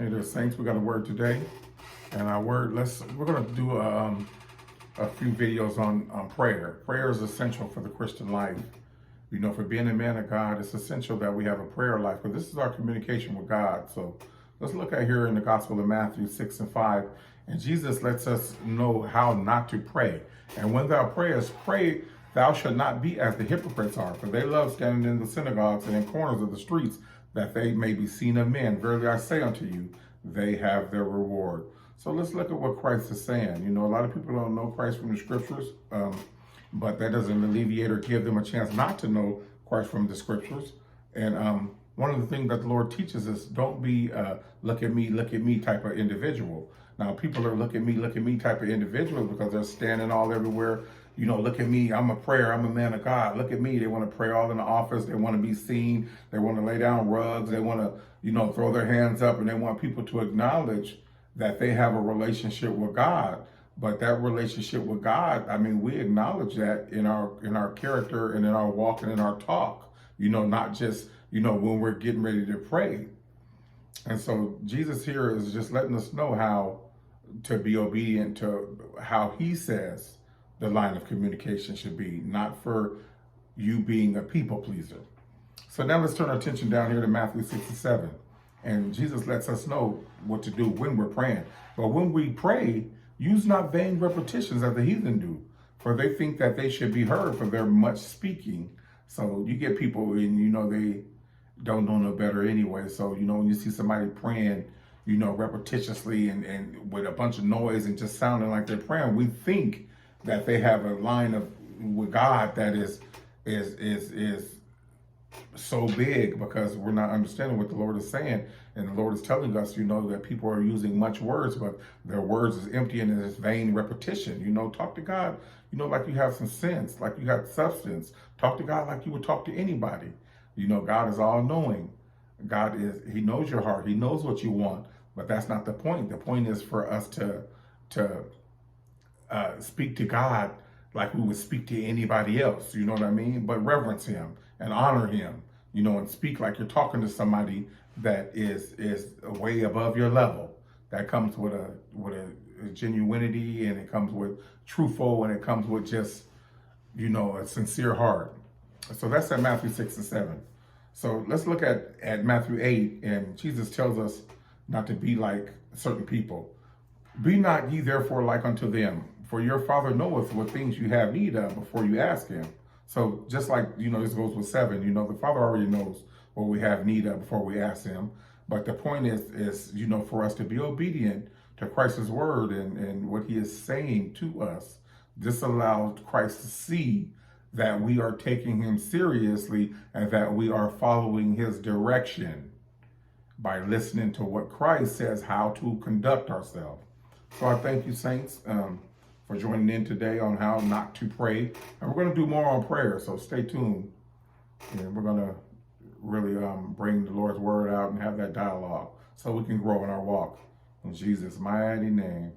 Hey there, saints. We got a word today, and our word. We're going to do a few videos on prayer. Prayer is essential for the Christian life. You know, for being a man of God, it's essential that we have a prayer life. But this is our communication with God. So let's look at here in the Gospel of Matthew 6:5, and Jesus lets us know how not to pray. And when thou prayest, pray. Thou shalt not be as the hypocrites are, for they love standing in the synagogues and in corners of the streets, that they may be seen of men. Verily I say unto you, they have their reward. So let's look at what Christ is saying. You know, a lot of people don't know Christ from the scriptures, but that doesn't alleviate or give them a chance not to know Christ from the scriptures. And one of the things that the Lord teaches us, don't be look at me type of individual. Now, people are look at me type of individuals because they're standing all everywhere. You know, look at me, I'm a prayer, I'm a man of God. Look at me, they want to pray all in the office. They want to be seen. They want to lay down rugs. They want to, you know, throw their hands up, and they want people to acknowledge that they have a relationship with God. But that relationship with God, I mean, we acknowledge that in our character and in our walk and in our talk, you know, not just, you know, when we're getting ready to pray. And so Jesus here is just letting us know how to be obedient to how he says the line of communication should be, not for you being a people pleaser. So now let's turn our attention down here to Matthew 6:7. And Jesus lets us know what to do when we're praying. But when we pray, use not vain repetitions as the heathen do, for they think that they should be heard for their much speaking. So you get people, and you know, they don't know no better anyway. So, you know, when you see somebody praying, you know, repetitiously and with a bunch of noise and just sounding like they're praying, we think that they have a line of with God that is so big, because we're not understanding what the Lord is saying. And the Lord is telling us, you know, that people are using much words, but their words is empty and it is vain repetition. You know, talk to God, you know, like you have some sense, like you have substance. Talk to God like you would talk to anybody. You know, God is all knowing. He knows your heart. He knows what you want, but that's not the point. The point is for us to speak to God like we would speak to anybody else, you know what I mean? But reverence him and honor him, you know, and speak like you're talking to somebody that is way above your level. That comes with a genuinity, and it comes with truthful, and it comes with just, you know, a sincere heart. So that's at Matthew 6:7. So let's look at Matthew 8, and Jesus tells us not to be like certain people. Be not ye therefore like unto them, for your Father knoweth what things you have need of before you ask him. So just like, you know, this goes with 7, you know, the Father already knows what we have need of before we ask him. But the point is, you know, for us to be obedient to Christ's word and what he is saying to us. This allows Christ to see that we are taking him seriously and that we are following his direction by listening to what Christ says how to conduct ourselves. So I thank you, saints, for joining in today on how not to pray. And we're going to do more on prayer, so stay tuned. And we're going to really bring the Lord's word out and have that dialogue so we can grow in our walk. In Jesus' mighty name.